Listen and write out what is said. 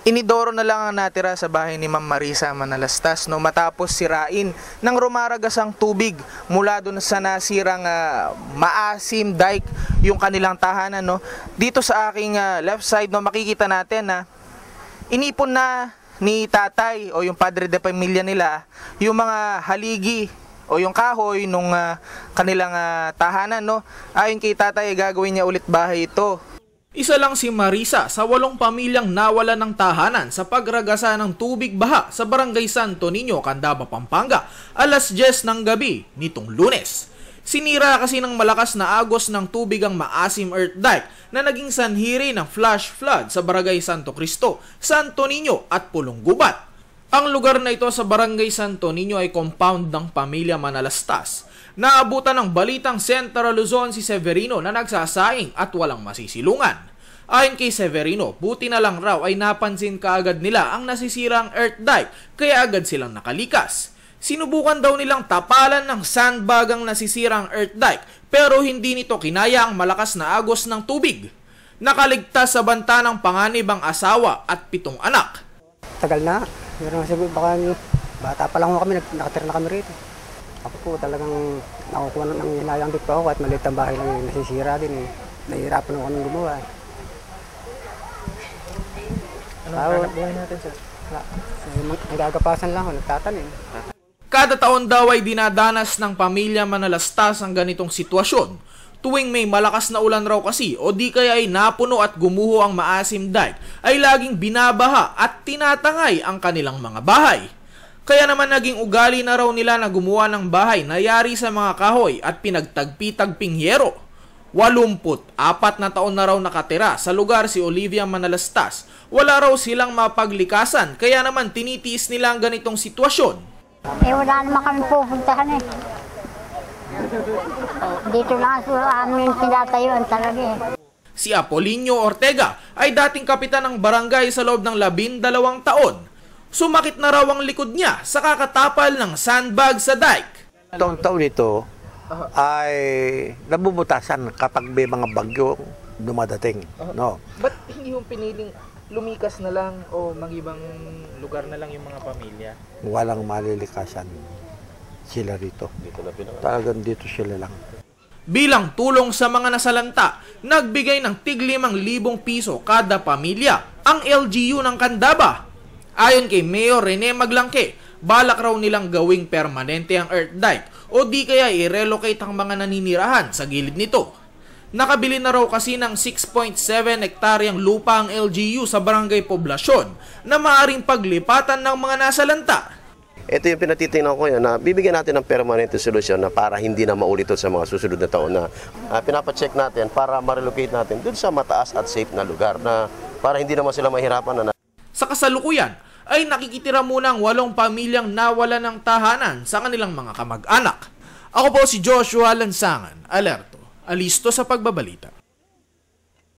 Inidoro na lang ang natira sa bahay ni Ma'am Marisa Manalastas matapos sirain ng rumaragasang tubig mula dun sa nasirang maasim dike yung kanilang tahanan. Dito sa aking left side makikita natin na inipon na ni tatay o yung padre de pamilya nila yung mga haligi o yung kahoy nung kanilang tahanan. Ayon kay tatay, gagawin niya ulit bahay ito. Isa lang si Marisa sa 8 pamilyang nawala ng tahanan sa pagragasa ng tubig baha sa Barangay Santo Niño, Candaba, Pampanga, alas 10 ng gabi nitong Lunes. Sinira kasi ng malakas na agos ng tubig ang maasim earth dike na naging sanhi ng flash flood sa Barangay Santo Cristo, Santo Niño at Pulong Gubat. Ang lugar na ito sa Barangay Santo Niño ay compound ng pamilya Manalastas. Naabutan ng balitang Central Luzon si Severino na nagsasaing at walang masisilungan. Ayon kay Severino, buti na lang raw ay napansin kaagad nila ang nasisirang earth dike kaya agad silang nakalikas. Sinubukan daw nilang tapalan ng sandbag ang nasisirang earth dike pero hindi nito kinaya ang malakas na agos ng tubig. Nakaligtas sa banta ng panganib ang asawa at 7 anak. Tagal na, meron siguro baka bata pa lang kami, nakatira na kami rito. Ako po talagang nakukuha ng hinayang dito ako at maliit ang bahay lang yung nasisira din. Nahihirapan ako nang gumawa. Anong hanap buhay natin, sir? Nagagapasan lang ako, nagtatanim. Kada taon daw ay dinadanas ng pamilya Manalastas ang ganitong sitwasyon. Tuwing may malakas na ulan raw kasi o di kaya ay napuno at gumuho ang maasim dike ay laging binabaha at tinatangay ang kanilang mga bahay. Kaya naman naging ugali na raw nila na gumawa ng bahay na yari sa mga kahoy at pinagtagpi-tagping yero. 84 na taon na raw nakatira sa lugar si Olivia Manalastas. Wala raw silang mapaglikasan kaya naman tinitiis nila ang ganitong sitwasyon. Wala naman kami pupuntahan eh. Dito lang sa amin pinatayuan talaga eh. Si Apolinio Ortega ay dating kapitan ng barangay sa loob ng 12 taon. Sumakit na raw ang likod niya sa kakatapal ng sandbag sa dike. Itong taon ito ay nabubutasan kapag may mga bagyo dumadating. No? Ba't hindi yung piniling lumikas na lang o mag-ibang lugar na lang yung mga pamilya? Walang malilikasan sila rito. Talagang dito sila lang. Bilang tulong sa mga nasalanta, nagbigay ng tig 5,000 piso kada pamilya ang LGU ng Candaba. Ayon kay Mayor Rene Maglangke, balak raw nilang gawing permanente ang earth dike o di kaya i-relocate ang mga naninirahan sa gilid nito. Nakabili na raw kasi ng 6.7 hektaryang lupa ang LGU sa Barangay Poblasyon na maaaring paglipatan ng mga nasalanta. Ito yung pinatitingnan ko yun na bibigyan natin ng permanente solusyon na para hindi na maulit sa mga susunod na taon na pinapacheck natin para ma-relocate natin dun sa mataas at safe na lugar na para hindi naman sila mahirapan na. Sa kasalukuyan ay nakikitira muna ang 8 pamilyang nawala ng tahanan sa kanilang mga kamag-anak. Ako po si Joshua Lansangan, alerto, alisto sa pagbabalita.